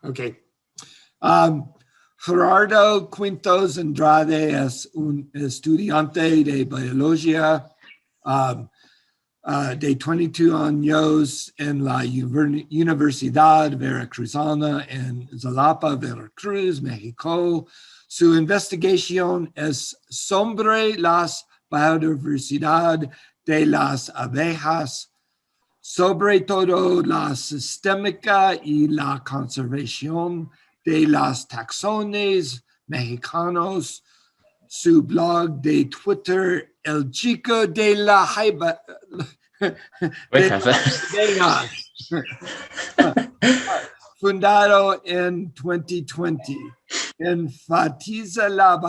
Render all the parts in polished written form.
Okay. Gerardo Quintos Andrade es un estudiante de biología de 22 años en la Universidad Veracruzana en Jalapa, Veracruz, México. Su investigación es sobre la biodiversidad de las abejas, sobre todo la sistémica y la conservación de las taxones mexicanos. Su blog de Twitter, El Chico de la Jaiba, fundado en 2020, enfatiza la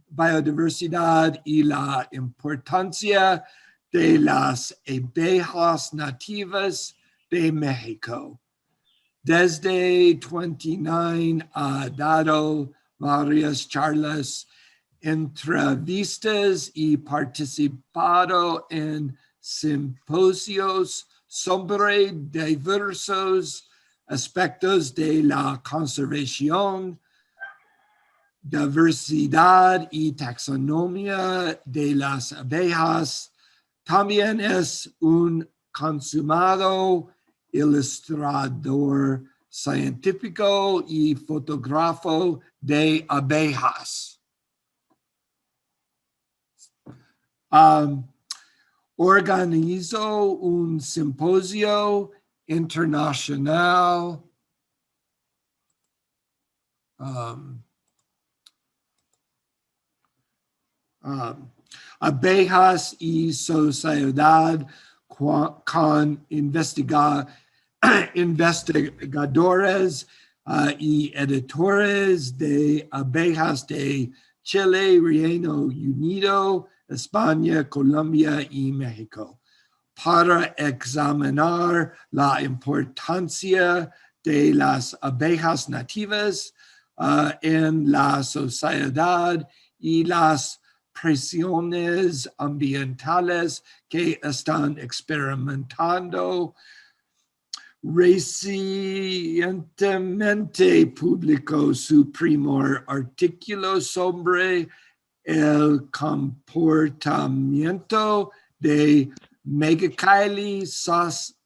biodiversidad y la importancia de las abejas nativas de México. Desde 29 ha dado varias charlas, entrevistas y participado en simposios sobre diversos aspectos de la conservación, diversidad y taxonomía de las abejas. También es un consumado ilustrador científico y fotógrafo de abejas. Organizó un simposio internacional abejas y sociedad con investigadores y editores de abejas de Chile, Reino Unido, España, Colombia y México, para examinar la importancia de las abejas nativas en la sociedad y las presiones ambientales que están experimentando. Recientemente publicó su primer artículo sobre el comportamiento de Mexicali salsilla.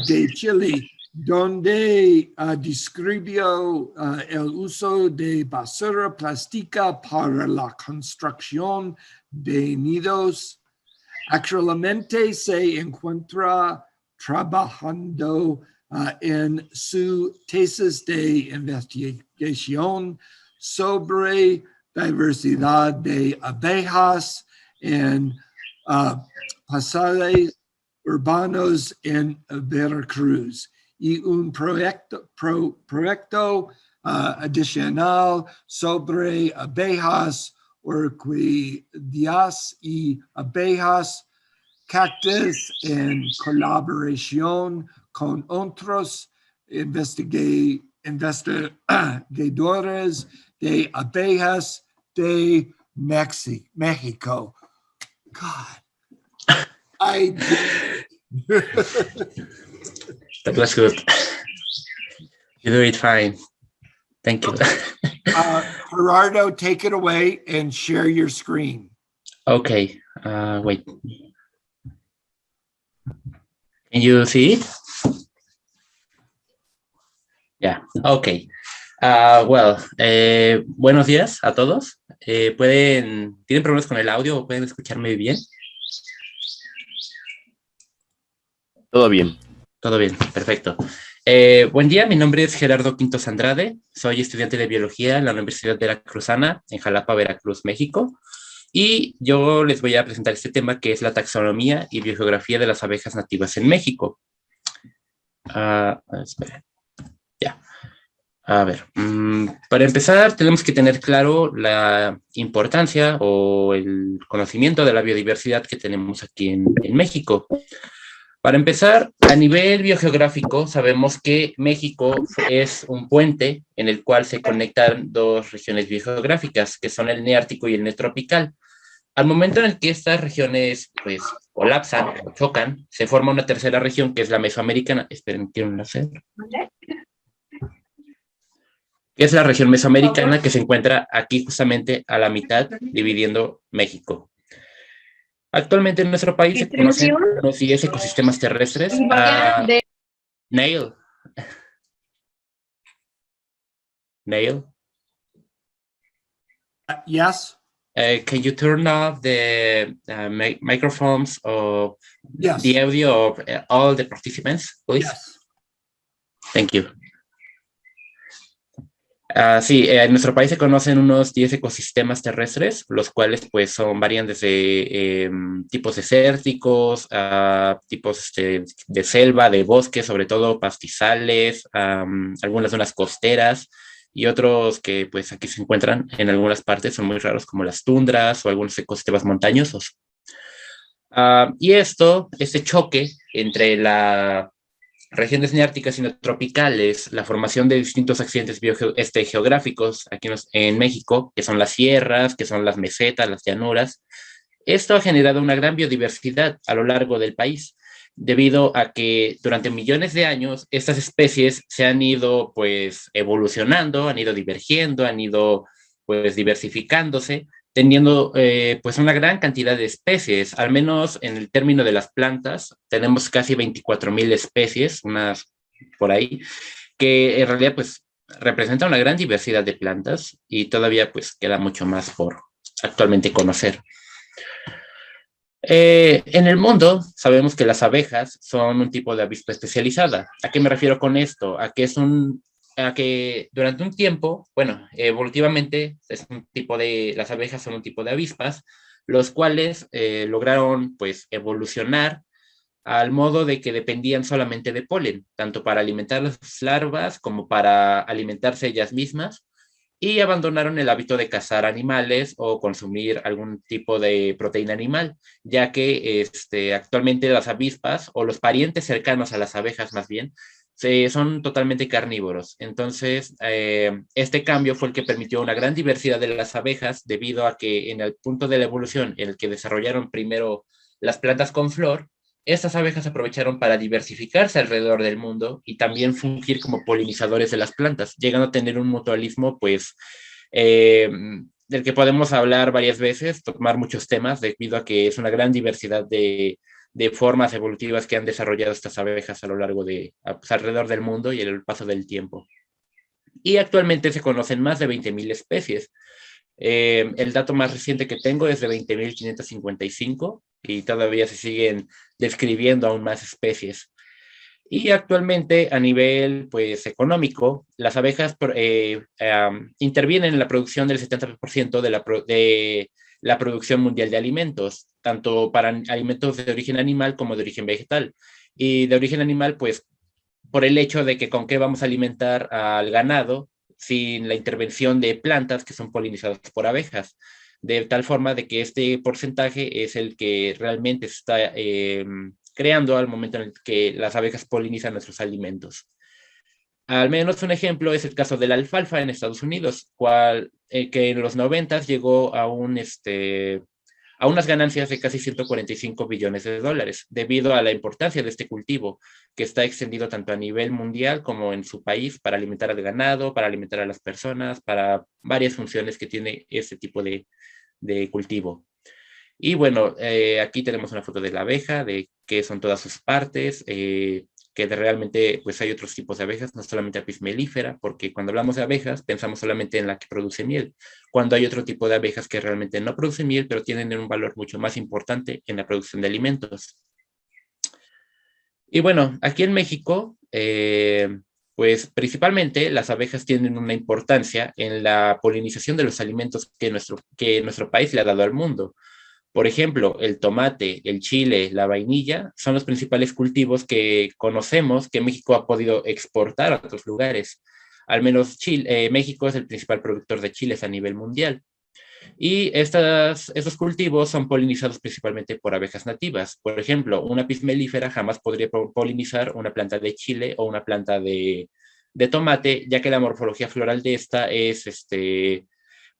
De Chile, donde describió el uso de basura plástica para la construcción de nidos. Actualmente se encuentra trabajando en su tesis de investigación sobre diversidad de abejas en pastizales urbanos en Veracruz y un proyecto adicional sobre abejas, orquídeas y abejas cactus en colaboración con otros investigadores de abejas de México. God, I did. That was good. You do it fine. Thank you. Gerardo, take it away and share your screen. Okay. Wait. Can you see it? Yeah. Okay. Buenos días a todos. ¿Tienen problemas con el audio o pueden escucharme bien? Todo bien. Todo bien, perfecto. Buen día, mi nombre es Gerardo Quintos Andrade, soy estudiante de biología en la Universidad Veracruzana en Jalapa, Veracruz, México, y yo les voy a presentar este tema que es la taxonomía y biogeografía de las abejas nativas en México. Esperen. Ya. A ver, para empezar tenemos que tener claro la importancia o el conocimiento de la biodiversidad que tenemos aquí en México. Para empezar, a nivel biogeográfico, sabemos que México es un puente en el cual se conectan dos regiones biogeográficas, que son el neártico y el neotropical. Al momento en el que estas regiones pues colapsan o chocan, se forma una tercera región que es la mesoamericana. Esperen, quiero un hacer. Que es la región mesoamericana que se encuentra aquí justamente a la mitad, dividiendo México. Actualmente en nuestro país se conocen unos 10 ecosistemas terrestres. Neil. Neil. Yes. Can you turn off the microphones of Yes. the audio of all the participants, please? Yes. Thank you. Sí, en nuestro país se conocen unos 10 ecosistemas terrestres, los cuales pues varían desde tipos desérticos a tipos de selva, de bosque, sobre todo pastizales, algunas zonas costeras y otros que pues aquí se encuentran en algunas partes, son muy raros como las tundras o algunos ecosistemas montañosos. Y este choque entre la regiones neárticas y neotropicales, la formación de distintos accidentes geográficos aquí en México, que son las sierras, que son las mesetas, las llanuras. Esto ha generado una gran biodiversidad a lo largo del país, debido a que durante millones de años estas especies se han ido pues evolucionando, han ido divergiendo, han ido pues diversificándose, teniendo pues una gran cantidad de especies, al menos en el término de las plantas, tenemos casi 24,000 especies, unas por ahí, que en realidad pues representa una gran diversidad de plantas y todavía pues queda mucho más por actualmente conocer. En el mundo sabemos que las abejas son un tipo de avispa especializada. ¿A qué me refiero con esto? A que durante un tiempo, bueno, evolutivamente las abejas son un tipo de avispas, los cuales lograron pues evolucionar al modo de que dependían solamente de polen, tanto para alimentar las larvas como para alimentarse ellas mismas, y abandonaron el hábito de cazar animales o consumir algún tipo de proteína animal, ya que actualmente las avispas o los parientes cercanos a las abejas más bien son totalmente carnívoros. Entonces, este cambio fue el que permitió una gran diversidad de las abejas debido a que en el punto de la evolución en el que desarrollaron primero las plantas con flor, estas abejas aprovecharon para diversificarse alrededor del mundo y también fungir como polinizadores de las plantas, llegando a tener un mutualismo, pues, del que podemos hablar varias veces, tomar muchos temas, debido a que es una gran diversidad de formas evolutivas que han desarrollado estas abejas a lo largo pues, alrededor del mundo y el paso del tiempo. Y actualmente se conocen más de 20,000 especies. El dato más reciente que tengo es de 20,555 y todavía se siguen describiendo aún más especies. Y actualmente a nivel pues, económico, las abejas intervienen en la producción del 70% de la producción mundial de alimentos, tanto para alimentos de origen animal como de origen vegetal. Y de origen animal, pues por el hecho de que con qué vamos a alimentar al ganado sin la intervención de plantas que son polinizadas por abejas, de tal forma de que este porcentaje es el que realmente se está creando al momento en el que las abejas polinizan nuestros alimentos. Al menos un ejemplo es el caso de la alfalfa en Estados Unidos, que en los 90 llegó a unas ganancias de casi 145 billones de dólares, debido a la importancia de este cultivo, que está extendido tanto a nivel mundial como en su país para alimentar al ganado, para alimentar a las personas, para varias funciones que tiene este tipo de cultivo. Y bueno, aquí tenemos una foto de la abeja, de qué son todas sus partes, que realmente pues hay otros tipos de abejas, no solamente apis mellifera, porque cuando hablamos de abejas pensamos solamente en la que produce miel, cuando hay otro tipo de abejas que realmente no producen miel, pero tienen un valor mucho más importante en la producción de alimentos. Y bueno, aquí en México, pues principalmente las abejas tienen una importancia en la polinización de los alimentos que nuestro país le ha dado al mundo. Por ejemplo, el tomate, el chile, la vainilla son los principales cultivos que conocemos que México ha podido exportar a otros lugares. Al menos México es el principal productor de chiles a nivel mundial. Y estos cultivos son polinizados principalmente por abejas nativas. Por ejemplo, una apis mellifera jamás podría polinizar una planta de chile o una planta de tomate, ya que la morfología floral de esta es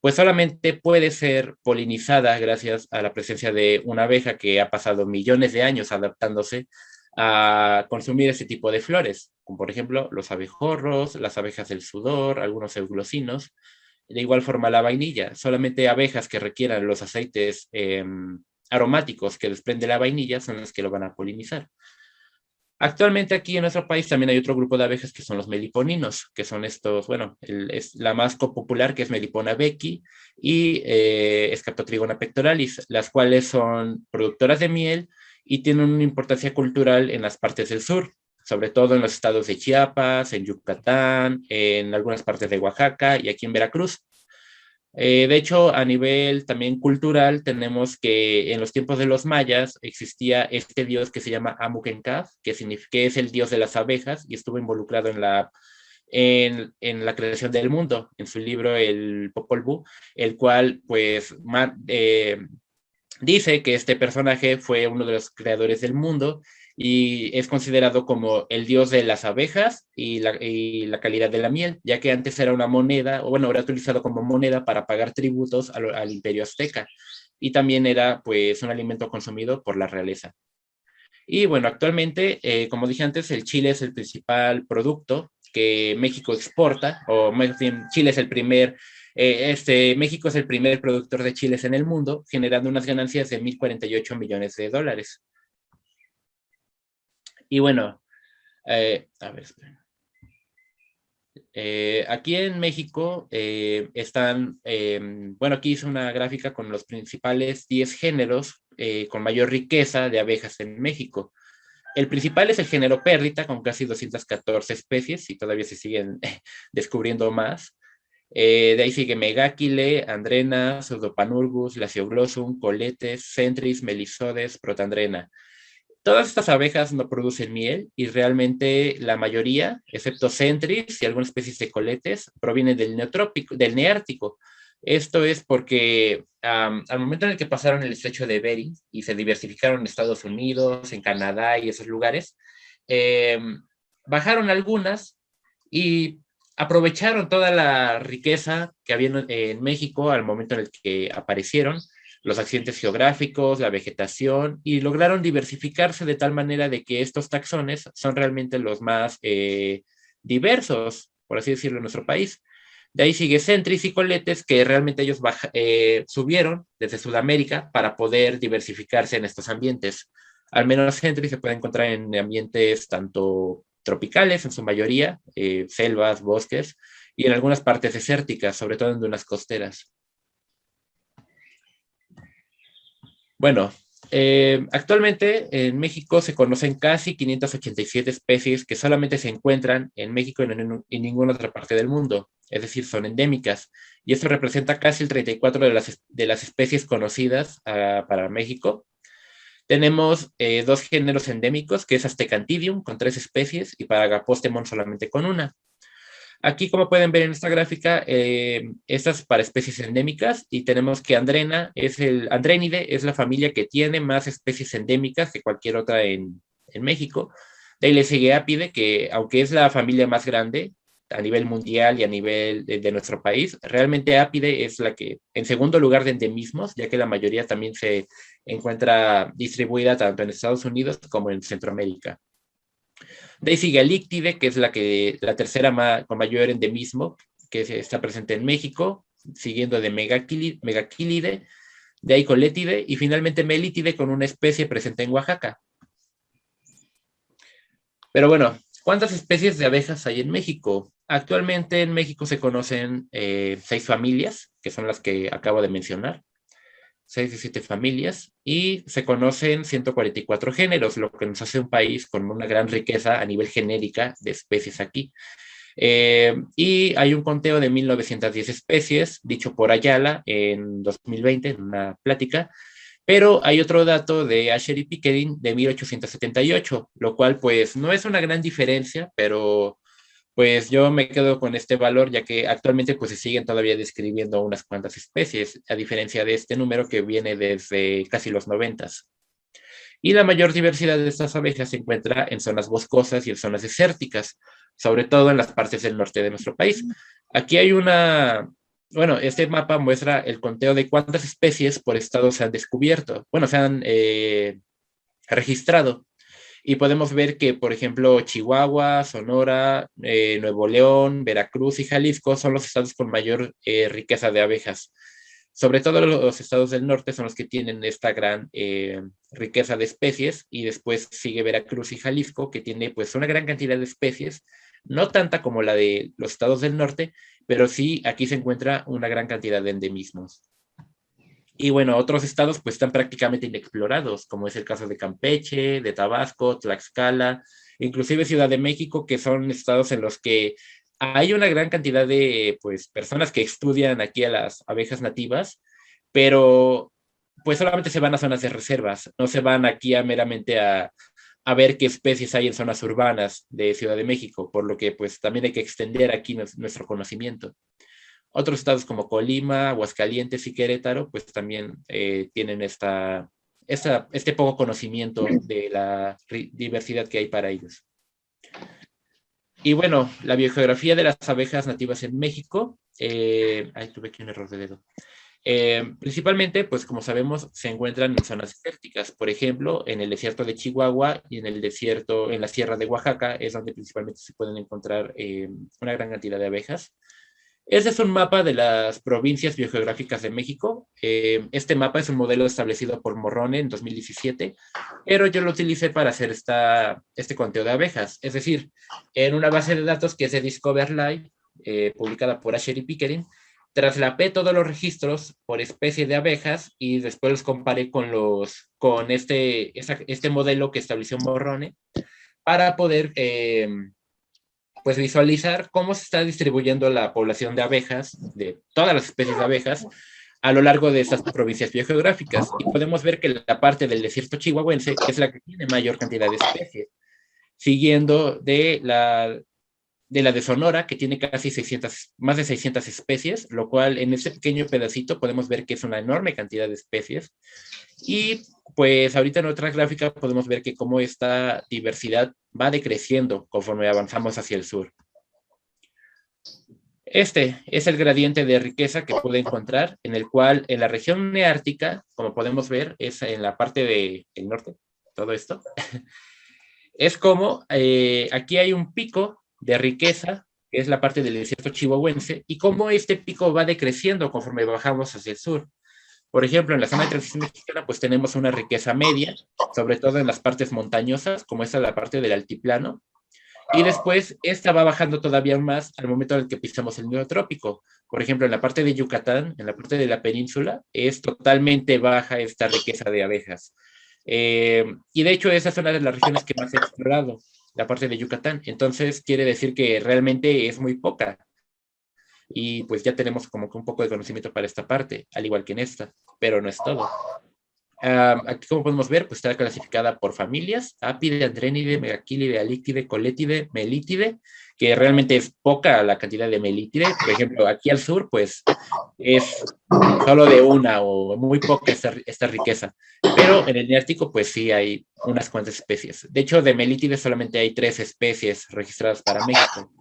pues solamente puede ser polinizada gracias a la presencia de una abeja que ha pasado millones de años adaptándose a consumir ese tipo de flores, como por ejemplo los abejorros, las abejas del sudor, algunos euglosinos. De igual forma la vainilla, solamente abejas que requieran los aceites aromáticos que desprende la vainilla son las que lo van a polinizar. Actualmente aquí en nuestro país también hay otro grupo de abejas que son los meliponinos, que son estos, bueno, es la más popular que es Melipona becky y Scaptotrigona pectoralis, las cuales son productoras de miel y tienen una importancia cultural en las partes del sur, sobre todo en los estados de Chiapas, en Yucatán, en algunas partes de Oaxaca y aquí en Veracruz. De hecho, a nivel también cultural, tenemos que en los tiempos de los mayas existía este dios que se llama Amukenkaf, que es el dios de las abejas y estuvo involucrado en la creación del mundo, en su libro El Popol Vuh, el cual pues dice que este personaje fue uno de los creadores del mundo y es considerado como el dios de las abejas y la calidad de la miel, ya que antes era una moneda, o bueno, era utilizado como moneda para pagar tributos al imperio azteca, y también era pues un alimento consumido por la realeza. Y bueno, actualmente, como dije antes, el chile es el principal producto que México exporta, o más bien, Chile es el primer, México es el primer productor de chiles en el mundo, generando unas ganancias de 1.048 millones de dólares. Y bueno, a ver, aquí en México están, bueno, aquí hice una gráfica con los principales 10 géneros con mayor riqueza de abejas en México. El principal es el género Perdita, con casi 214 especies, y todavía se siguen descubriendo más. De ahí sigue Megáquile, Andrena, Pseudopanurgus, Lacioglosum, Coletes, Centris, Melisodes, Protandrena. Todas estas abejas no producen miel y realmente la mayoría, excepto Centris y algunas especies de coletes, provienen del neotrópico, del neártico. Esto es porque al momento en el que pasaron el estrecho de Bering y se diversificaron en Estados Unidos, en Canadá y esos lugares, eh, bajaron algunas y aprovecharon toda la riqueza que había en México al momento en el que aparecieron los accidentes geográficos, la vegetación, y lograron diversificarse de tal manera de que estos taxones son realmente los más diversos, por así decirlo, en nuestro país. De ahí sigue Centris y Coletes, que realmente ellos subieron desde Sudamérica para poder diversificarse en estos ambientes. Al menos Centris se puede encontrar en ambientes tanto tropicales, en su mayoría, selvas, bosques, y en algunas partes desérticas, sobre todo en dunas costeras. Bueno, actualmente en México se conocen casi 587 especies que solamente se encuentran en México y en ninguna otra parte del mundo, es decir, son endémicas. Y esto representa casi el 34% de las especies conocidas para México. Tenemos dos géneros endémicos, que es Astecantidium, con 3 especies, y Paragapostemon solamente con una. Aquí, como pueden ver en esta gráfica, estas para especies endémicas, y tenemos que Andrénide es la familia que tiene más especies endémicas que cualquier otra en México. De ahí le sigue Apide, que aunque es la familia más grande a nivel mundial y a nivel de nuestro país, realmente Apide es la que, en segundo lugar de endemismos, ya que la mayoría también se encuentra distribuida tanto en Estados Unidos como en Centroamérica. De ahí sigue Alíctide, que es la tercera con mayor endemismo, que está presente en México, siguiendo de Megaquilide, de ahí Colétide, y finalmente Melítide, con una especie presente en Oaxaca. Pero bueno, ¿cuántas especies de abejas hay en México? Actualmente en México se conocen 6 familias, que son las que acabo de mencionar. 6 de 7 familias, y se conocen 144 géneros, lo que nos hace un país con una gran riqueza a nivel genérica de especies aquí. Y hay un conteo de 1.910 especies, dicho por Ayala en 2020, en una plática, pero hay otro dato de Asher y Pickering de 1.878, lo cual pues no es una gran diferencia, pero pues yo me quedo con este valor, ya que actualmente pues se siguen todavía describiendo unas cuantas especies, a diferencia de este número que viene desde casi los 90s. Y la mayor diversidad de estas abejas se encuentra en zonas boscosas y en zonas desérticas, sobre todo en las partes del norte de nuestro país. Aquí hay una bueno, este mapa muestra el conteo de cuántas especies por estado se han descubierto, bueno, se han registrado. Y podemos ver que, por ejemplo, Chihuahua, Sonora, Nuevo León, Veracruz y Jalisco son los estados con mayor riqueza de abejas. Sobre todo los estados del norte son los que tienen esta gran riqueza de especies, y después sigue Veracruz y Jalisco, que tiene pues una gran cantidad de especies, no tanta como la de los estados del norte, pero sí aquí se encuentra una gran cantidad de endemismos. Y bueno, otros estados pues están prácticamente inexplorados, como es el caso de Campeche, de Tabasco, Tlaxcala, inclusive Ciudad de México, que son estados en los que hay una gran cantidad de pues personas que estudian aquí a las abejas nativas, pero pues solamente se van a zonas de reservas, no se van aquí a meramente a ver qué especies hay en zonas urbanas de Ciudad de México, por lo que pues también hay que extender aquí nuestro conocimiento. Otros estados como Colima, Aguascalientes y Querétaro, pues también tienen este poco conocimiento de la diversidad que hay para ellos. Y bueno, la biogeografía de las abejas nativas en México, ahí tuve aquí un error de dedo. Principalmente, pues como sabemos, se encuentran en zonas desérticas. Por ejemplo, en el desierto de Chihuahua y en el desierto, en la sierra de Oaxaca, es donde principalmente se pueden encontrar una gran cantidad de abejas. Este es un mapa de las provincias biogeográficas de México. Este mapa es un modelo establecido por Morrone en 2017, pero yo lo utilicé para hacer este conteo de abejas. Es decir, en una base de datos que es de Discover Live, publicada por Asher y Pickering, traslapé todos los registros por especie de abejas y después los comparé con este modelo que estableció Morrone para poder pues visualizar cómo se está distribuyendo la población de abejas, de todas las especies de abejas, a lo largo de estas provincias biogeográficas. Y podemos ver que la parte del desierto chihuahuense es la que tiene mayor cantidad de especies, siguiendo de la de Sonora, que tiene casi más de 600 especies, lo cual en este pequeño pedacito podemos ver que es una enorme cantidad de especies. Y pues ahorita en otra gráfica podemos ver que cómo esta diversidad va decreciendo conforme avanzamos hacia el sur. Este es el gradiente de riqueza que pude encontrar, en el cual en la región neártica, como podemos ver, es en la parte del norte, todo esto, es como aquí hay un pico de riqueza, que es la parte del desierto chihuahuense, y cómo este pico va decreciendo conforme bajamos hacia el sur. Por ejemplo, en la zona de transición mexicana, pues tenemos una riqueza media, sobre todo en las partes montañosas, como esta la parte del altiplano, y después esta va bajando todavía más al momento en el que pisamos el neotrópico. Por ejemplo, en la parte de Yucatán, en la parte de la península, es totalmente baja esta riqueza de abejas. Y de hecho, esa es una de las regiones que más he explorado, la parte de Yucatán. Entonces, quiere decir que realmente es muy poca. Y pues ya tenemos como que un poco de conocimiento para esta parte, al igual que en esta, pero no es todo. Aquí, como podemos ver, pues está clasificada por familias: Apide, Andrénide, Megaquilide, Alíquide, Colétide, Melítide, que realmente es poca la cantidad de Melítide. Por ejemplo, aquí al sur, pues es solo de una o muy poca esta riqueza. Pero en el Neártico, pues sí hay unas cuantas especies. De hecho, de Melítide solamente hay 3 especies registradas para México.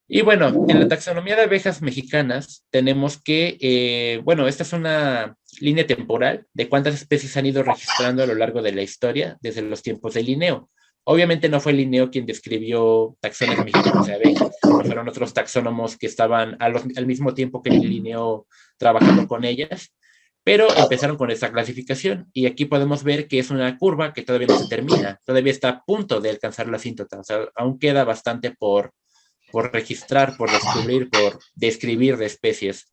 Y bueno, en la taxonomía de abejas mexicanas tenemos que, bueno, esta es una línea temporal de cuántas especies han ido registrando a lo largo de la historia desde los tiempos de Linneo. Obviamente no fue Linneo quien describió taxones mexicanos de abejas, fueron otros taxónomos que estaban al mismo tiempo que Linneo trabajando con ellas, pero empezaron con esta clasificación, y aquí podemos ver que es una curva que todavía no se termina, todavía está a punto de alcanzar la asíntota, o sea, aún queda bastante por registrar, por descubrir, por describir de especies.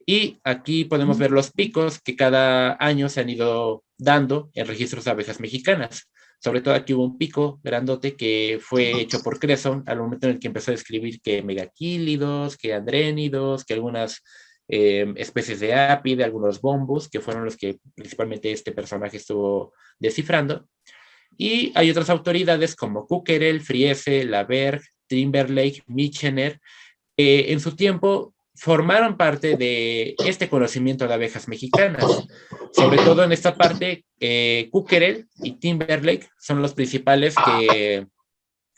Y aquí podemos ver los picos que cada año se han ido dando en registros de abejas mexicanas. Sobre todo aquí hubo un pico grandote que fue hecho por Cresson al momento en el que empezó a describir que megaquílidos, que andrénidos, que algunas especies de ápide, algunos bombus, que fueron los que principalmente este personaje estuvo descifrando. Y hay otras autoridades como Kukerel, Friese, Laberg, Timberlake, Michener, en su tiempo formaron parte de este conocimiento de abejas mexicanas. Sobre todo en esta parte, Kukerel y Timberlake son los principales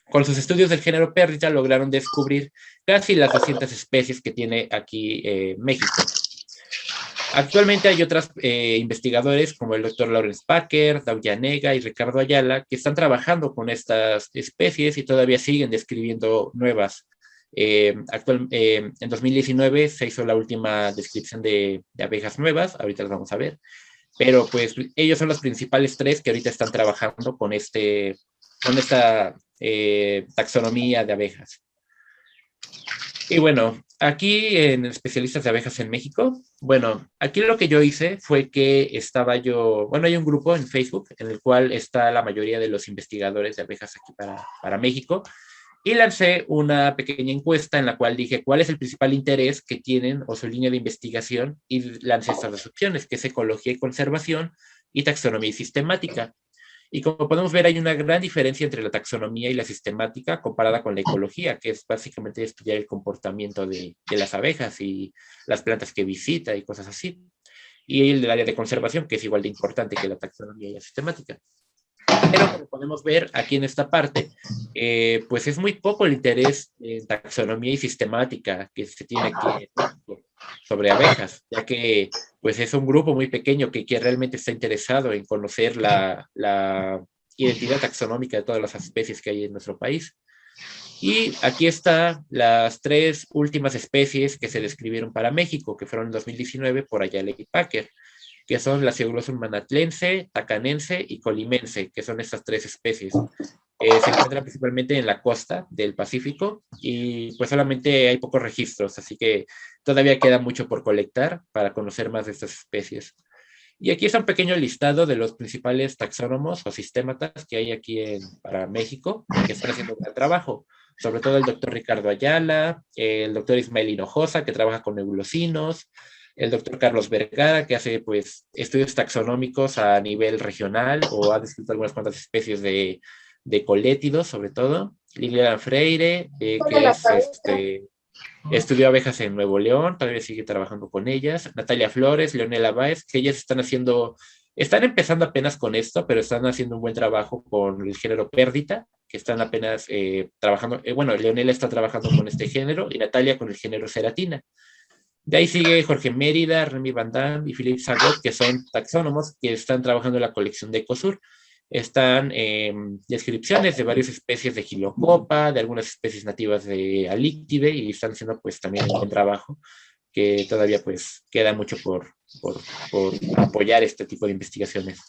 Con sus estudios del género Perdita lograron descubrir casi las 200 especies que tiene aquí México. Actualmente hay otros investigadores como el doctor Lawrence Packer, Doug Yanega y Ricardo Ayala que están trabajando con estas especies y todavía siguen describiendo nuevas. En 2019 se hizo la última descripción de abejas nuevas, ahorita las vamos a ver, pero pues ellos son los principales tres que ahorita están trabajando con esta taxonomía de abejas. Y bueno, aquí en especialistas de abejas en México, bueno, aquí lo que yo hice fue que hay un grupo en Facebook en el cual está la mayoría de los investigadores de abejas aquí para México, y lancé una pequeña encuesta en la cual dije cuál es el principal interés que tienen o su línea de investigación, y lancé estas dos opciones, que es ecología y conservación y taxonomía y sistemática. Y como podemos ver, hay una gran diferencia entre la taxonomía y la sistemática comparada con la ecología, que es básicamente estudiar el comportamiento de las abejas y las plantas que visita y cosas así. Y el del área de conservación, que es igual de importante que la taxonomía y la sistemática. Pero como podemos ver aquí en esta parte, pues es muy poco el interés en taxonomía y sistemática que se tiene aquí sobre abejas, ya que pues es un grupo muy pequeño que realmente está interesado en conocer la identidad taxonómica de todas las especies que hay en nuestro país. Y aquí están las tres últimas especies que se describieron para México, que fueron en 2019 por Ayala y Packer, que son la Cebulosa manatlense, tacanense y colimense, que son estas tres especies. Se encuentran principalmente en la costa del Pacífico y pues solamente hay pocos registros, así que todavía queda mucho por colectar para conocer más de estas especies. Y aquí está un pequeño listado de los principales taxónomos o sistématas que hay aquí para México, que están haciendo un gran trabajo. Sobre todo el doctor Ricardo Ayala, el doctor Ismael Hinojosa, que trabaja con nebulosinos, el doctor Carlos Vergara, que hace pues estudios taxonómicos a nivel regional o ha descrito algunas cuantas especies de colétidos, sobre todo. Liliana Freire, que estudió abejas en Nuevo León, todavía sigue trabajando con ellas. Natalia Flores, Leonela Báez, que ellas están empezando apenas con esto, pero están haciendo un buen trabajo con el género Perdita, que están apenas trabajando, Leonela está trabajando con este género y Natalia con el género Ceratina. De ahí sigue Jorge Mérida, Remy Van Damme y Philippe Sagot, que son taxónomos que están trabajando en la colección de Ecosur. Están descripciones de varias especies de Gilocopa, de algunas especies nativas de Alictibe, y están haciendo pues también un buen trabajo, que todavía pues queda mucho por apoyar este tipo de investigaciones.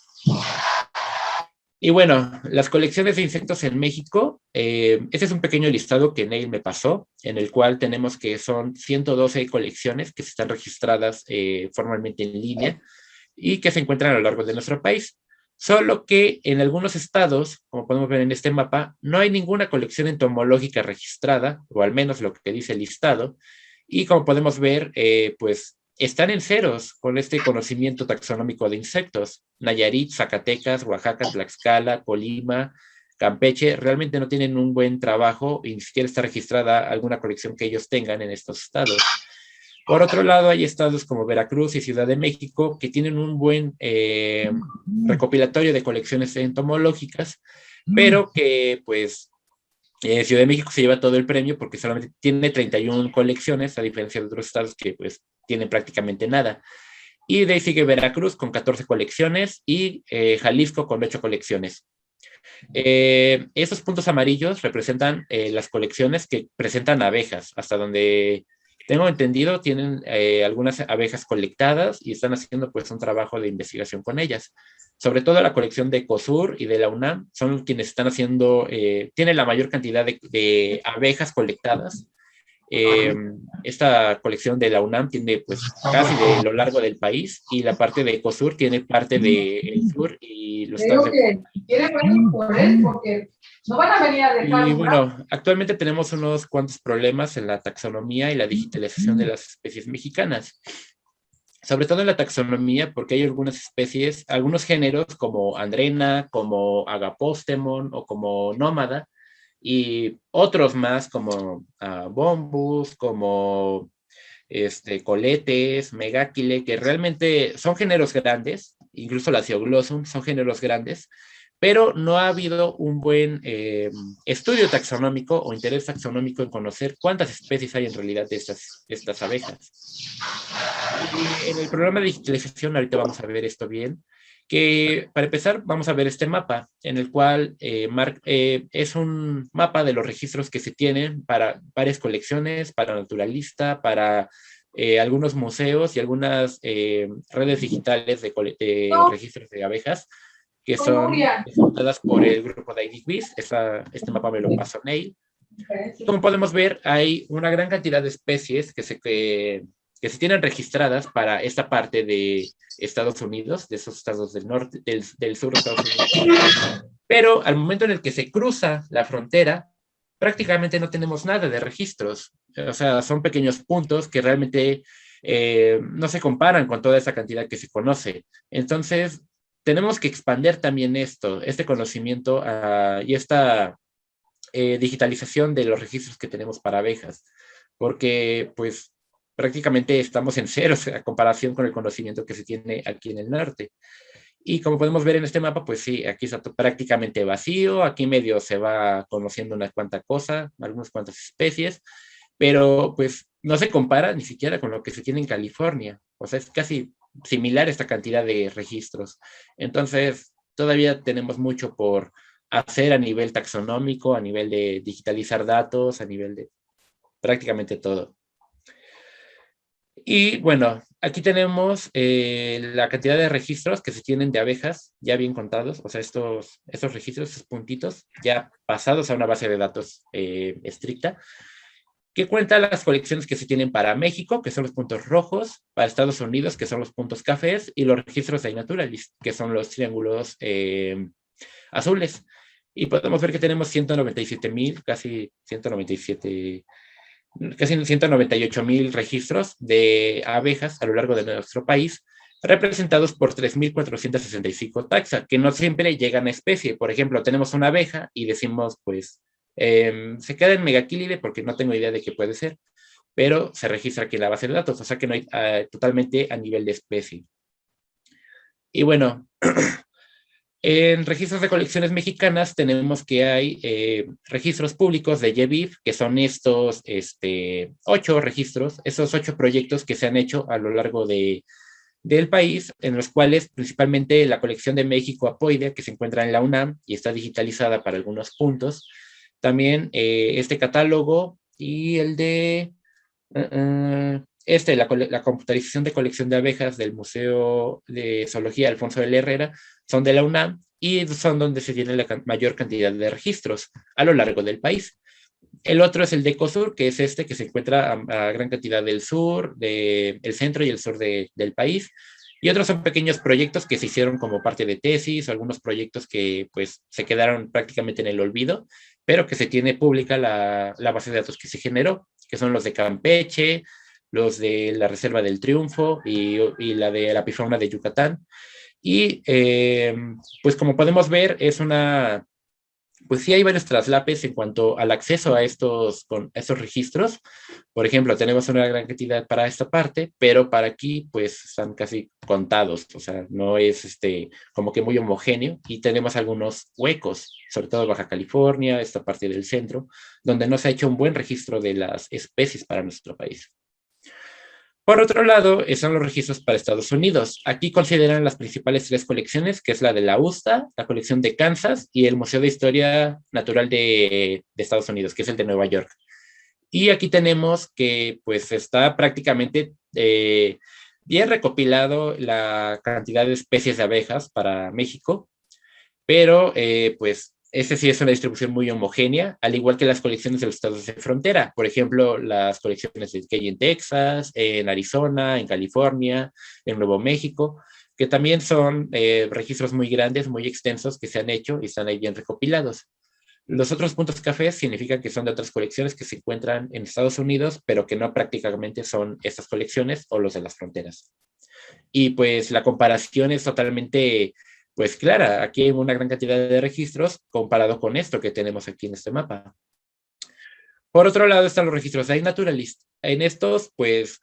Y bueno, las colecciones de insectos en México, este es un pequeño listado que Neil me pasó, en el cual tenemos que son 112 colecciones que están registradas formalmente en línea y que se encuentran a lo largo de nuestro país. Solo que en algunos estados, como podemos ver en este mapa, no hay ninguna colección entomológica registrada, o al menos lo que dice el listado, y como podemos ver, pues están en ceros con este conocimiento taxonómico de insectos. Nayarit, Zacatecas, Oaxaca, Tlaxcala, Colima, Campeche, realmente no tienen un buen trabajo y ni siquiera está registrada alguna colección que ellos tengan en estos estados. Por otro lado, hay estados como Veracruz y Ciudad de México que tienen un buen recopilatorio de colecciones entomológicas, pero que pues Ciudad de México se lleva todo el premio porque solamente tiene 31 colecciones, a diferencia de otros estados que pues tienen prácticamente nada. Y de ahí sigue Veracruz con 14 colecciones y Jalisco con 8 colecciones. Esos puntos amarillos representan las colecciones que presentan abejas, hasta donde tengo entendido, tienen algunas abejas colectadas y están haciendo pues un trabajo de investigación con ellas. Sobre todo la colección de Ecosur y de la UNAM son quienes están haciendo, tienen la mayor cantidad de abejas colectadas. Esta colección de la UNAM tiene pues casi de lo largo del país y la parte de Ecosur tiene parte del sur y los estados de... No van a venir a dejar. Y bueno, actualmente tenemos unos cuantos problemas en la taxonomía y la digitalización de las especies mexicanas. Sobre todo en la taxonomía, porque hay algunas especies, algunos géneros como Andrena, como Agapostemon o como Nómada, y otros más como Bombus, como Coletes, Megáquile, que realmente son géneros grandes, incluso la Ceoglossum son géneros grandes, pero no ha habido un buen estudio taxonómico o interés taxonómico en conocer cuántas especies hay en realidad de estas abejas. Y en el programa de digitalización, ahorita vamos a ver esto bien, que para empezar vamos a ver este mapa, en el cual es un mapa de los registros que se tienen para varias colecciones, para naturalista, para algunos museos y algunas redes digitales de registros de abejas, que son ejecutadas por el grupo de IDQuiz. Este mapa me lo pasó Neil. Como podemos ver, hay una gran cantidad de especies que se tienen registradas para esta parte de Estados Unidos, de esos estados del norte, del sur de Estados Unidos. Pero al momento en el que se cruza la frontera, prácticamente no tenemos nada de registros. O sea, son pequeños puntos que realmente no se comparan con toda esa cantidad que se conoce. Entonces, tenemos que expandir también este conocimiento y esta digitalización de los registros que tenemos para abejas, porque pues prácticamente estamos en ceros a comparación con el conocimiento que se tiene aquí en el norte. Y como podemos ver en este mapa, pues sí, aquí está prácticamente vacío, aquí medio se va conociendo una cuanta cosa, algunas cuantas especies, pero pues no se compara ni siquiera con lo que se tiene en California. O sea, es casi similar esta cantidad de registros. Entonces, todavía tenemos mucho por hacer a nivel taxonómico, a nivel de digitalizar datos, a nivel de prácticamente todo. Y bueno, aquí tenemos la cantidad de registros que se tienen de abejas ya bien contados, o sea, estos registros, estos puntitos, ya pasados a una base de datos estricta, que cuenta las colecciones que se tienen para México, que son los puntos rojos, para Estados Unidos, que son los puntos cafés, y los registros de iNaturalist, que son los triángulos azules. Y podemos ver que tenemos 197,000, casi 198,000 registros de abejas a lo largo de nuestro país, representados por 3,465 taxa, que no siempre llegan a especie. Por ejemplo, tenemos una abeja y decimos, pues, se queda en Megaquilide porque no tengo idea de qué puede ser, pero se registra aquí en la base de datos, o sea que no hay totalmente a nivel de especie. Y bueno, en registros de colecciones mexicanas tenemos que hay registros públicos de YEBIF, que son estos 8 registros, esos 8 proyectos que se han hecho a lo largo del país, en los cuales principalmente la colección de México Apoidea, que se encuentra en la UNAM y está digitalizada para algunos puntos, también este catálogo y el de la computarización de colección de abejas del Museo de Zoología Alfonso de la Herrera, son de la UNAM y son donde se tiene la mayor cantidad de registros a lo largo del país. El otro es el de ECOSUR, que es que se encuentra a gran cantidad del sur, del centro y el sur del país. Y otros son pequeños proyectos que se hicieron como parte de tesis, o algunos proyectos que pues se quedaron prácticamente en el olvido, pero que se tiene pública la base de datos que se generó, que son los de Campeche, los de la Reserva del Triunfo y la de la Epifauna de Yucatán. Y pues como podemos ver, pues sí hay varios traslapes en cuanto al acceso a estos registros. Por ejemplo, tenemos una gran cantidad para esta parte, pero para aquí pues están casi contados, o sea, no es como que muy homogéneo y tenemos algunos huecos, sobre todo Baja California, esta parte del centro, donde no se ha hecho un buen registro de las especies para nuestro país. Por otro lado, están los registros para Estados Unidos. Aquí consideran las principales 3 colecciones, que es la de la USDA, la colección de Kansas y el Museo de Historia Natural de Estados Unidos, que es el de Nueva York. Y aquí tenemos que pues está prácticamente bien recopilado la cantidad de especies de abejas para México, pero pues este sí es una distribución muy homogénea, al igual que las colecciones de los estados de frontera. Por ejemplo, las colecciones que hay en Texas, en Arizona, en California, en Nuevo México, que también son registros muy grandes, muy extensos que se han hecho y están ahí bien recopilados. Los otros puntos cafés significan que son de otras colecciones que se encuentran en Estados Unidos, pero que no prácticamente son estas colecciones o los de las fronteras. Y pues la comparación es totalmente pues clara, aquí hay una gran cantidad de registros comparado con esto que tenemos aquí en este mapa. Por otro lado están los registros de iNaturalist. En estos, pues,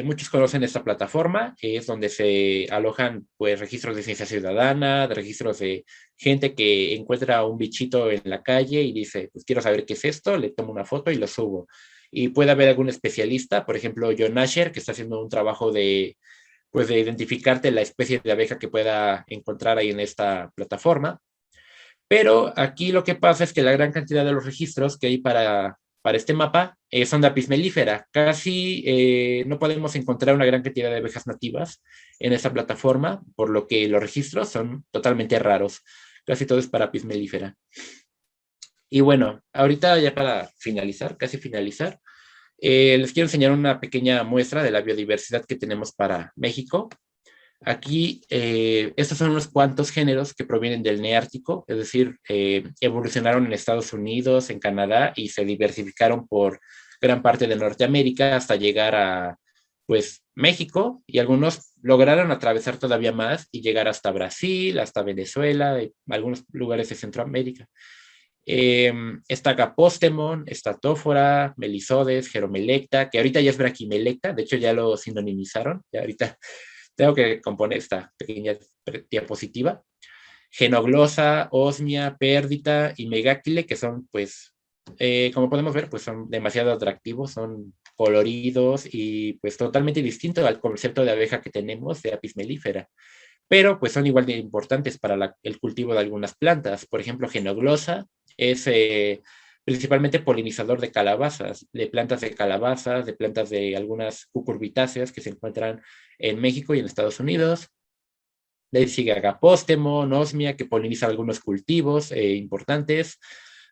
muchos conocen esta plataforma, es donde se alojan, pues, registros de ciencia ciudadana, de registros de gente que encuentra un bichito en la calle y dice, pues, quiero saber qué es esto, le tomo una foto y lo subo. Y puede haber algún especialista, por ejemplo, John Asher, que está haciendo un trabajo de, pues, de identificarte la especie de abeja que pueda encontrar ahí en esta plataforma. Pero aquí lo que pasa es que la gran cantidad de los registros que hay para este mapa son de apis mellifera. Casi no podemos encontrar una gran cantidad de abejas nativas en esta plataforma, por lo que los registros son totalmente raros. Casi todo es para apis mellifera. Y bueno, ahorita ya para finalizar, casi finalizar, les quiero enseñar una pequeña muestra de la biodiversidad que tenemos para México. Aquí, estos son unos cuantos géneros que provienen del Neártico, es decir, evolucionaron en Estados Unidos, en Canadá, y se diversificaron por gran parte de Norteamérica hasta llegar a, pues, México, y algunos lograron atravesar todavía más y llegar hasta Brasil, hasta Venezuela, y algunos lugares de Centroamérica. Está Gapóstemon, está Tófora, Melisodes, Geromelecta, que ahorita ya es Braquimelecta, de hecho ya lo sinonimizaron, ya ahorita tengo que componer esta pequeña diapositiva. Genoglosa, Osmia, Pérdita y Megáquile, que son, pues, como podemos ver, pues son demasiado atractivos, son coloridos y pues totalmente distintos al concepto de abeja que tenemos de apis mellifera. Pero pues son igual de importantes para el cultivo de algunas plantas. Por ejemplo, Genoglosa es principalmente polinizador de calabazas, de plantas de calabazas, de plantas de algunas cucurbitáceas que se encuentran en México y en Estados Unidos. De ahí sigue Agapóstemo, Osmia, que poliniza algunos cultivos importantes.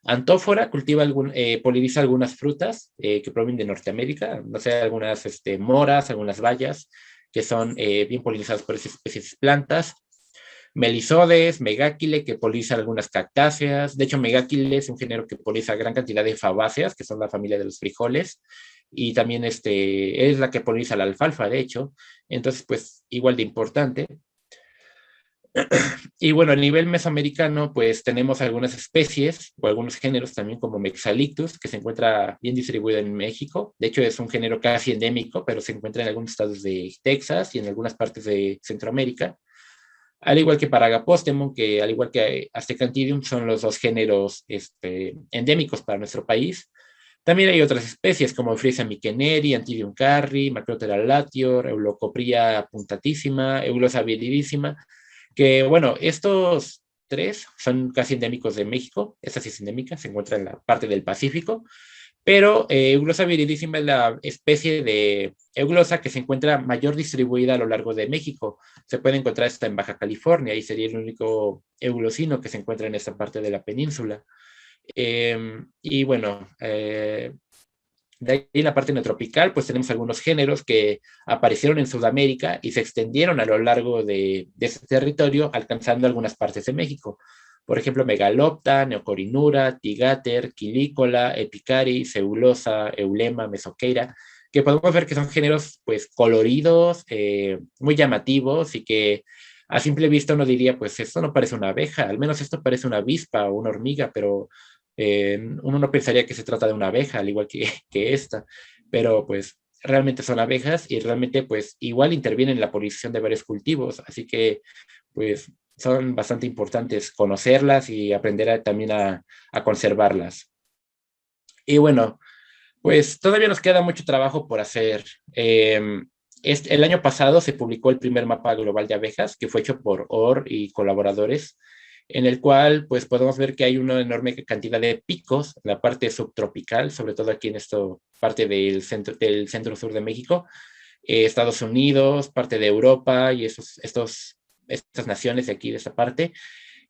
Antófora poliniza algunas frutas que provienen de Norteamérica, no sé, algunas moras, algunas bayas, que son bien polinizadas por esas especies de plantas. Melisodes, Megáquile, que poliniza algunas cactáceas. De hecho, Megáquile es un género que poliniza gran cantidad de fabáceas, que son la familia de los frijoles, y también es la que poliniza la alfalfa, de hecho. Entonces, pues, igual de importante. Y bueno, a nivel mesoamericano, pues tenemos algunas especies o algunos géneros también como Mexalictus, que se encuentra bien distribuido en México. De hecho, es un género casi endémico, pero se encuentra en algunos estados de Texas y en algunas partes de Centroamérica. Al igual que Paragapóstemon, que al igual que Astecantidium, son los dos géneros endémicos para nuestro país. También hay otras especies como Frisia mikeneri, Antidium carri, Macrotera latior, Eulocopria puntatísima, Eulosa viridissima, que bueno, estos tres son casi endémicos de México. Esta sí es endémica, se encuentra en la parte del Pacífico, pero Euglosa viridissima es la especie de euglosa que se encuentra mayor distribuida a lo largo de México. Se puede encontrar hasta en Baja California y sería el único eulosino que se encuentra en esta parte de la península. Y bueno, de ahí en la parte neotropical, pues tenemos algunos géneros que aparecieron en Sudamérica y se extendieron a lo largo de ese territorio, alcanzando algunas partes de México. Por ejemplo, Megalopta, Neocorinura, Tigater, Quilícola, Epicari, Ceulosa, Eulema, Mesoqueira, que podemos ver que son géneros pues coloridos, muy llamativos y que a simple vista uno diría, pues esto no parece una abeja, al menos esto parece una avispa o una hormiga, pero uno no pensaría que se trata de una abeja, al igual que esta, pero pues realmente son abejas y realmente pues igual intervienen en la polinización de varios cultivos, así que pues son bastante importantes conocerlas y aprender también a conservarlas. Y bueno, pues todavía nos queda mucho trabajo por hacer. El año pasado se publicó el primer mapa global de abejas, que fue hecho por OR y colaboradores, en el cual pues podemos ver que hay una enorme cantidad de picos en la parte subtropical, sobre todo aquí en esta parte del centro-sur de México, Estados Unidos, parte de Europa y estas naciones de aquí, de esta parte,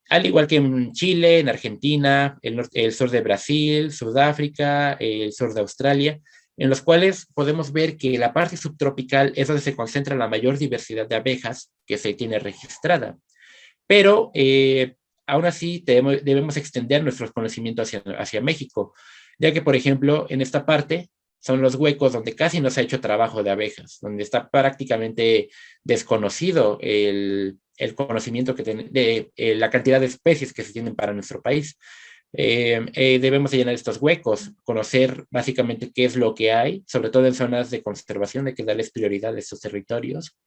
al igual que en Chile, en Argentina, el sur de Brasil, Sudáfrica, el sur de Australia, en los cuales podemos ver que la parte subtropical es donde se concentra la mayor diversidad de abejas que se tiene registrada. Pero aún así debemos extender nuestros conocimientos hacia México, ya que, por ejemplo, en esta parte son los huecos donde casi no se ha hecho trabajo de abejas, donde está prácticamente desconocido el conocimiento de la cantidad de especies que se tienen para nuestro país. Debemos de llenar estos huecos, conocer básicamente qué es lo que hay, sobre todo en zonas de conservación, hay que darles prioridad a estos territorios.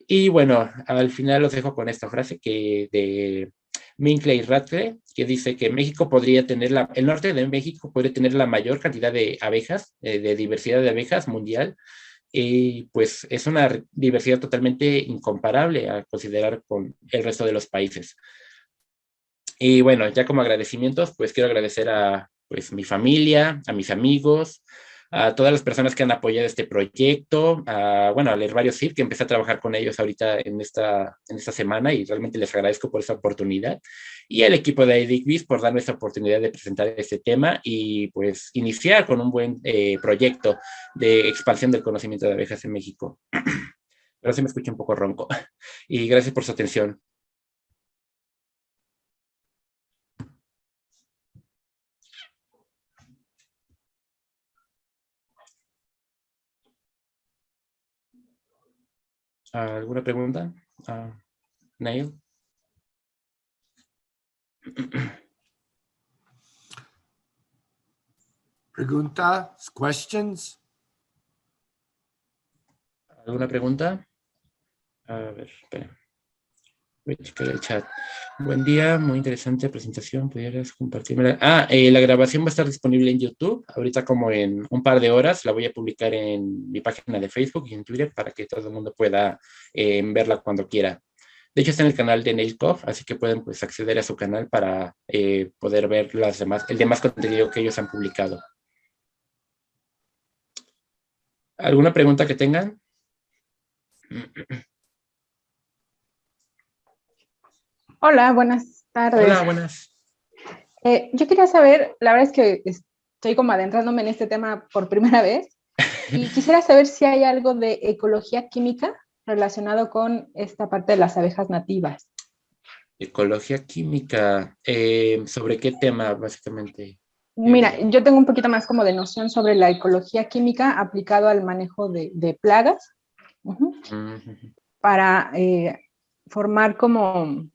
Y bueno, al final los dejo con esta frase de Minkley y Radcliffe, que dice que México podría tener el norte de México podría tener la mayor cantidad de abejas, de diversidad de abejas mundial, y pues es una diversidad totalmente incomparable a considerar con el resto de los países. Y bueno, ya como agradecimientos, pues quiero agradecer a pues, mi familia, a mis amigos, a todas las personas que han apoyado este proyecto, bueno, al Herbario CIP, que empecé a trabajar con ellos ahorita en esta semana y realmente les agradezco por esa oportunidad, y al equipo de IDICBIS por darme esta oportunidad de presentar este tema y pues iniciar con un buen proyecto de expansión del conocimiento de abejas en México. Pero sí me escucho un poco ronco. Y gracias por su atención. ¿Alguna pregunta? Neil. Preguntas, questions. ¿Alguna pregunta? A ver, espera. Voy a checar el chat. Buen día, muy interesante presentación. ¿Pudieras compartirme? La grabación va a estar disponible en YouTube. Ahorita como en un par de horas la voy a publicar en mi página de Facebook y en Twitter para que todo el mundo pueda verla cuando quiera. De hecho está en el canal de Neilcoff, así que pueden pues acceder a su canal para poder ver el demás contenido que ellos han publicado. ¿Alguna pregunta que tengan? Hola, buenas tardes. Hola, buenas. Yo quería saber, la verdad es que estoy como adentrándome en este tema por primera vez y quisiera saber si hay algo de ecología química relacionado con esta parte de las abejas nativas. Ecología química. ¿Sobre qué tema, básicamente? Mira, yo tengo un poquito más como de noción sobre la ecología química aplicado al manejo de plagas para formar como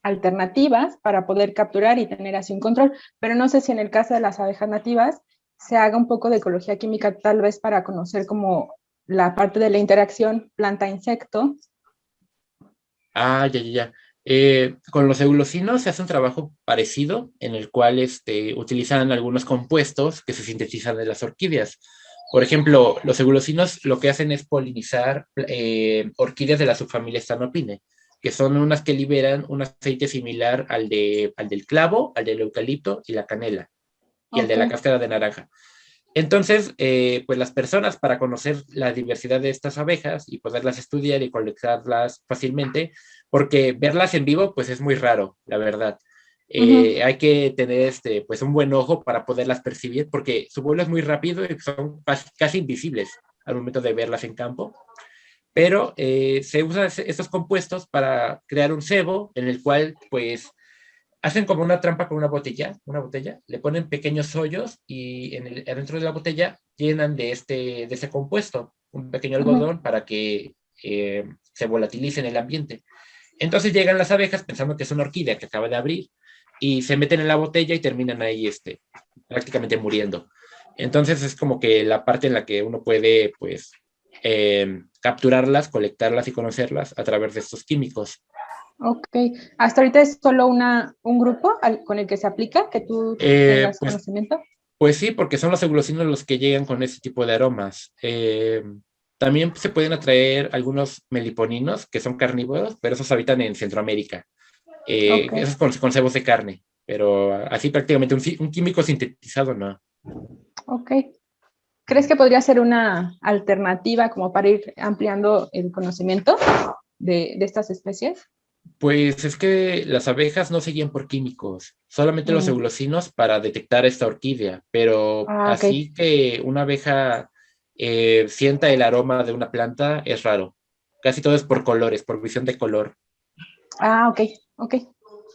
alternativas para poder capturar y tener así un control, pero no sé si en el caso de las abejas nativas se haga un poco de ecología química tal vez para conocer como la parte de la interacción planta-insecto. Ya. Con los eulocinos se hace un trabajo parecido en el cual utilizan algunos compuestos que se sintetizan de las orquídeas. Por ejemplo, los eulocinos lo que hacen es polinizar orquídeas de la subfamilia Stanopine, que son unas que liberan un aceite similar al del clavo, al del eucalipto y la canela, y al de la cáscara de naranja. Entonces, pues las personas, para conocer la diversidad de estas abejas y poderlas estudiar y colectarlas fácilmente, porque verlas en vivo, pues es muy raro, la verdad. Hay que tener pues un buen ojo para poderlas percibir, porque su vuelo es muy rápido y son casi invisibles al momento de verlas en campo. Pero se usan estos compuestos para crear un cebo en el cual, pues, hacen como una trampa con una botella, le ponen pequeños hoyos y adentro de la botella llenan de ese compuesto, un pequeño algodón para que se volatilice en el ambiente. Entonces llegan las abejas pensando que es una orquídea que acaba de abrir y se meten en la botella y terminan ahí prácticamente muriendo. Entonces es como que la parte en la que uno puede, pues, capturarlas, colectarlas y conocerlas a través de estos químicos. Ok, hasta ahorita es solo un grupo con el que se aplica, que tú tengas conocimiento. Pues sí, porque son los eulocinos los que llegan con ese tipo de aromas. También se pueden atraer algunos meliponinos, que son carnívoros, pero esos habitan en Centroamérica. Esos con cebos de carne, pero así prácticamente un químico sintetizado no. Ok. ¿Crees que podría ser una alternativa como para ir ampliando el conocimiento de estas especies? Pues es que las abejas no se guían por químicos, solamente los eulocinos para detectar esta orquídea, pero así que una abeja sienta el aroma de una planta es raro. Casi todo es por colores, por visión de color. Ok.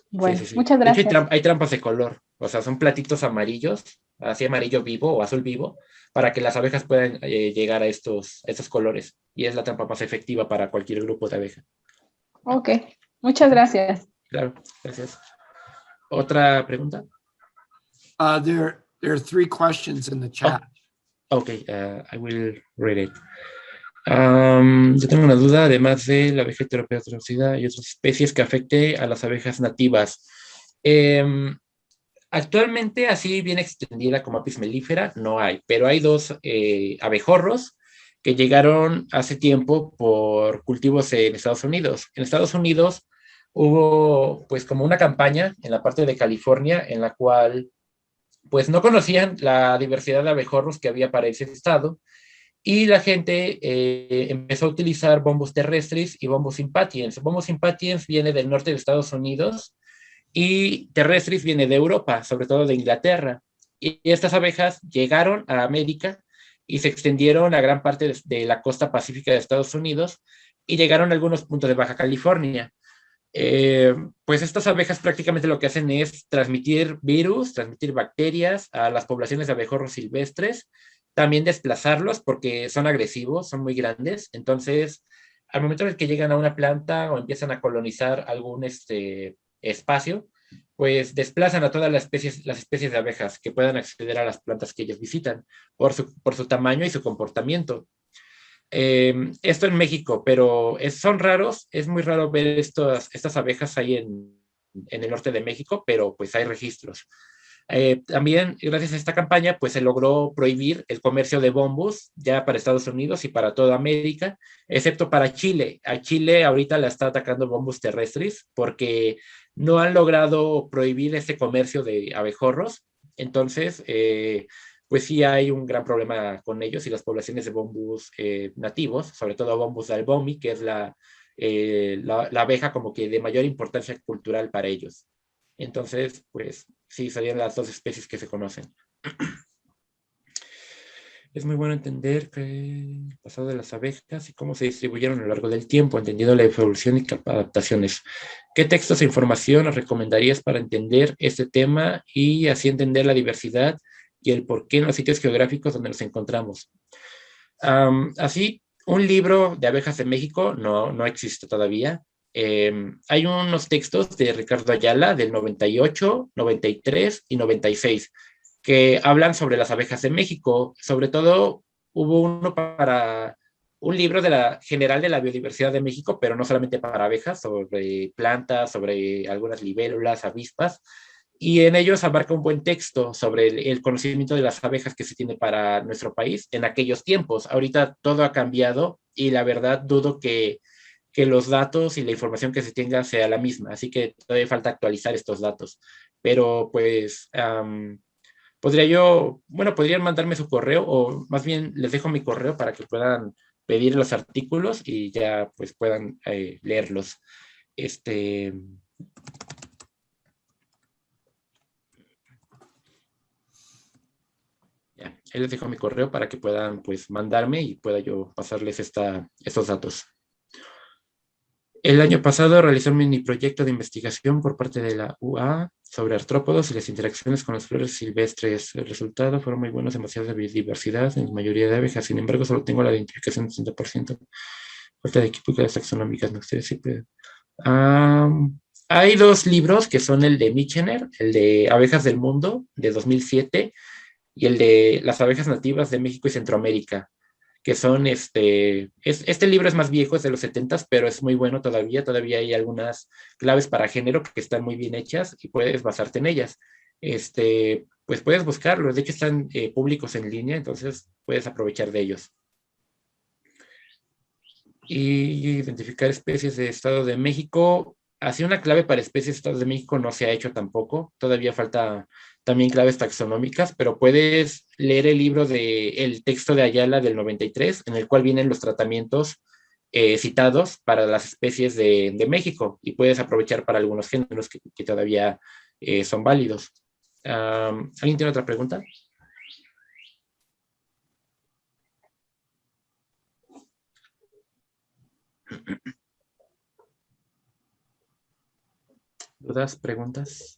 Bueno, Sí. muchas gracias. De hecho, hay trampas de color, o sea, son platitos amarillos, así amarillo vivo o azul vivo, para que las abejas puedan llegar a estos colores. Y es la trampa más efectiva para cualquier grupo de abeja. Ok, muchas gracias. Claro, gracias. ¿Otra pregunta? There are 3 questions in the chat. Ok, I will read it. Yo tengo una duda, además de la abeja europea traducida y otras especies que afecte a las abejas nativas. Actualmente, así bien extendida como apis mellifera, no hay, pero hay 2 abejorros que llegaron hace tiempo por cultivos en Estados Unidos. En Estados Unidos hubo pues como una campaña en la parte de California en la cual pues no conocían la diversidad de abejorros que había para ese estado y la gente empezó a utilizar bombos terrestres y bombos impatiens. Bombos impatiens viene del norte de Estados Unidos y terrestres viene de Europa, sobre todo de Inglaterra. Y estas abejas llegaron a América y se extendieron a gran parte de la costa pacífica de Estados Unidos y llegaron a algunos puntos de Baja California. Pues estas abejas prácticamente lo que hacen es transmitir virus, transmitir bacterias a las poblaciones de abejorros silvestres, también desplazarlos porque son agresivos, son muy grandes. Entonces, al momento en el que llegan a una planta o empiezan a colonizar algún espacio, pues desplazan a todas las especies de abejas que puedan acceder a las plantas que ellos visitan por su tamaño y su comportamiento. Esto en México, pero son raros, es muy raro ver estas abejas ahí en el norte de México, pero pues hay registros. También, gracias a esta campaña, pues se logró prohibir el comercio de bombos ya para Estados Unidos y para toda América, excepto para Chile. A Chile ahorita la está atacando bombos terrestres porque no han logrado prohibir ese comercio de abejorros. Entonces, pues sí hay un gran problema con ellos y las poblaciones de bombus nativos, sobre todo bombus albomi, que es la abeja como que de mayor importancia cultural para ellos. Entonces, pues sí, serían las 2 especies que se conocen. Es muy bueno entender el pasado de las abejas y cómo se distribuyeron a lo largo del tiempo, entendiendo la evolución y adaptaciones. ¿Qué textos e información nos recomendarías para entender este tema y así entender la diversidad y el porqué en los sitios geográficos donde nos encontramos? Así, un libro de abejas de México no existe todavía. Hay unos textos de Ricardo Ayala del 98, 93 y 96 que hablan sobre las abejas de México. Sobre todo hubo uno para un libro general de la biodiversidad de México, pero no solamente para abejas, sobre plantas, sobre algunas libélulas, avispas, y en ellos abarca un buen texto sobre el conocimiento de las abejas que se tiene para nuestro país en aquellos tiempos. Ahorita todo ha cambiado y la verdad dudo que los datos y la información que se tenga sea la misma, así que todavía falta actualizar estos datos. Pero pues podrían mandarme su correo o más bien les dejo mi correo para que puedan pedir los artículos y ya pues puedan leerlos. Ya, ahí les dejo mi correo para que puedan pues mandarme y pueda yo pasarles estos datos. El año pasado realicé un mini proyecto de investigación por parte de la UA sobre artrópodos y las interacciones con las flores silvestres. El resultado fueron muy buenos, demasiada biodiversidad en la mayoría de abejas. Sin embargo, solo tengo la identificación del 60%. Falta de equipo y las taxonómicas, no sé si puede. Hay 2 libros que son el de Michener, el de Abejas del Mundo, de 2007, y el de Las abejas nativas de México y Centroamérica, que son, este libro es más viejo, es de los 70s, pero es muy bueno todavía hay algunas claves para género que están muy bien hechas y puedes basarte en ellas. Pues puedes buscarlos, de hecho están públicos en línea, entonces puedes aprovechar de ellos. Y identificar especies de Estado de México, así una clave para especies de Estado de México no se ha hecho tampoco, todavía falta también claves taxonómicas, pero puedes leer el libro el texto de Ayala del 93, en el cual vienen los tratamientos citados para las especies de México y puedes aprovechar para algunos géneros que todavía son válidos. ¿Alguien tiene otra pregunta? ¿Dudas? ¿Preguntas?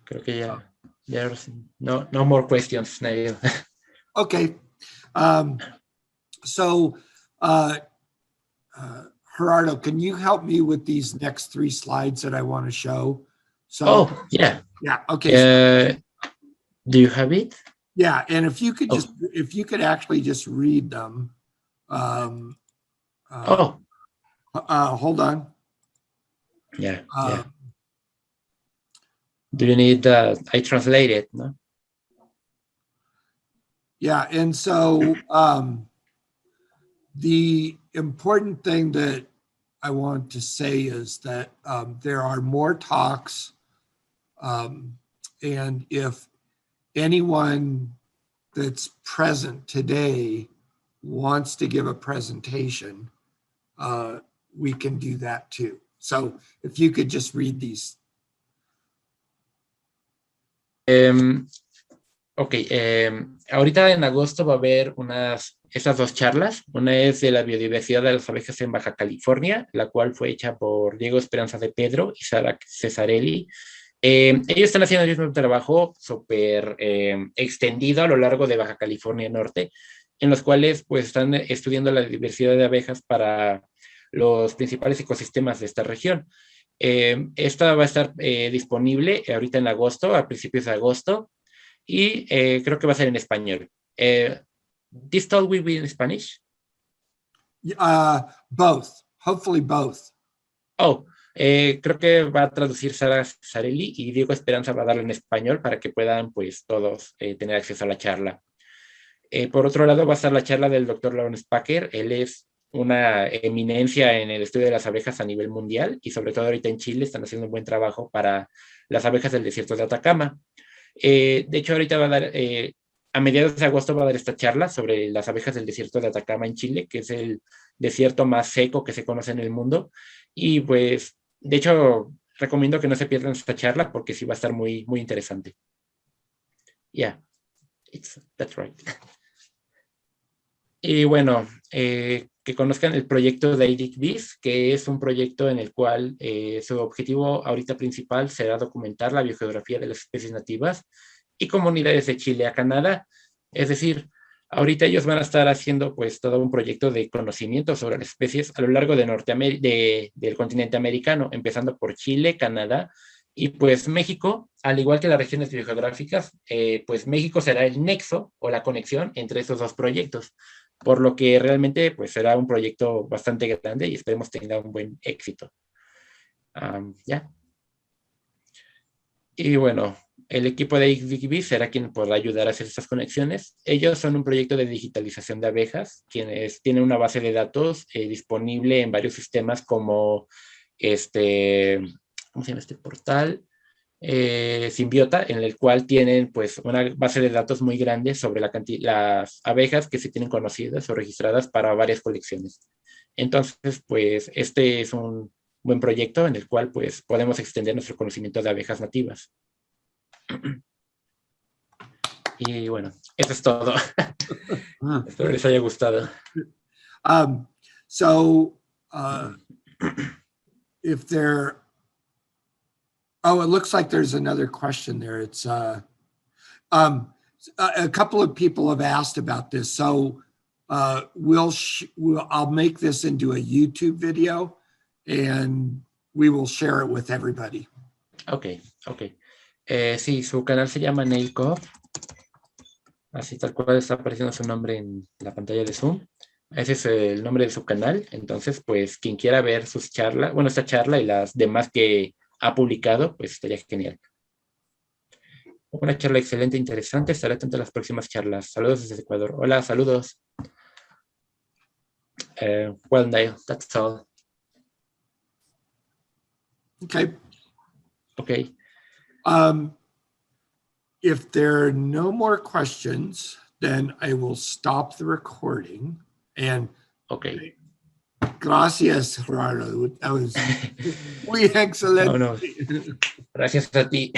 Creo que ya no more questions, Nail. Okay. So, Gerardo, can you help me with these next 3 slides that I want to show? So, Oh, yeah. yeah, okay. Do you have it? Yeah, and if you could Oh. just, if you could actually just read them. Oh, Hold on. yeah, yeah. Do you need I translate it, no? Yeah, and so the important thing that I want to say is that there are more talks, and if anyone that's present today wants to give a presentation, we can do that too. So if you could just read these. Ok, ahorita en agosto va a haber esas 2 charlas. Una es de la biodiversidad de las abejas en Baja California, la cual fue hecha por Diego Esperanza de Pedro y Sara Cesarelli. Ellos están haciendo el mismo trabajo súper extendido a lo largo de Baja California Norte, en los cuales pues están estudiando la diversidad de abejas para los principales ecosistemas de esta región. Esta va a estar disponible ahorita en agosto, a principios de agosto, y creo que va a ser en español. This talk will be in Spanish? Both, hopefully both. Oh, creo que va a traducir Sara Sarelli y Diego Esperanza va a darlo en español para que puedan pues todos tener acceso a la charla. Por otro lado va a estar la charla del Dr. Lawrence Packer. Él es una eminencia en el estudio de las abejas a nivel mundial y sobre todo ahorita en Chile están haciendo un buen trabajo para las abejas del desierto de Atacama. De hecho, ahorita va a dar, a mediados de agosto va a dar esta charla sobre las abejas del desierto de Atacama en Chile, que es el desierto más seco que se conoce en el mundo. Y pues, de hecho, recomiendo que no se pierdan esta charla porque sí va a estar muy, muy interesante. Yeah, that's right. Y bueno, que conozcan el proyecto de ADIC-BIS, que es un proyecto en el cual su objetivo ahorita principal será documentar la biogeografía de las especies nativas y comunidades de Chile a Canadá. Es decir, ahorita ellos van a estar haciendo pues todo un proyecto de conocimiento sobre las especies a lo largo de del continente americano, empezando por Chile, Canadá y pues México, al igual que las regiones biogeográficas, pues México será el nexo o la conexión entre esos 2 proyectos. Por lo que realmente pues será un proyecto bastante grande y esperemos tenga un buen éxito. Ya. Y bueno, el equipo de ADIC-BIS será quien podrá ayudar a hacer estas conexiones. Ellos son un proyecto de digitalización de abejas, quienes tienen una base de datos disponible en varios sistemas como ¿cómo se llama este portal? Symbiota, en el cual tienen pues una base de datos muy grande sobre las abejas que se tienen conocidas o registradas para varias colecciones. Entonces, pues este es un buen proyecto en el cual pues podemos extender nuestro conocimiento de abejas nativas. Y bueno, eso es todo. Espero les haya gustado. If there, oh, it looks like there's another question there. It's a couple of people have asked about this. So I'll make this into a YouTube video and we will share it with everybody. Ok. Sí, su canal se llama Neil Cobb. Así tal cual está apareciendo su nombre en la pantalla de Zoom. Ese es el nombre de su canal. Entonces, pues, quien quiera ver sus charlas, bueno, esta charla y las demás que ha publicado, pues estaría genial. Una charla excelente, interesante. Estaré atento a las próximas charlas. Saludos desde Ecuador. Hola, saludos. Well, Neil, that's all. Okay. If there are no more questions, then I will stop the recording. And okay. Gracias, Gerardo. That was muy excelente. No. Gracias a ti.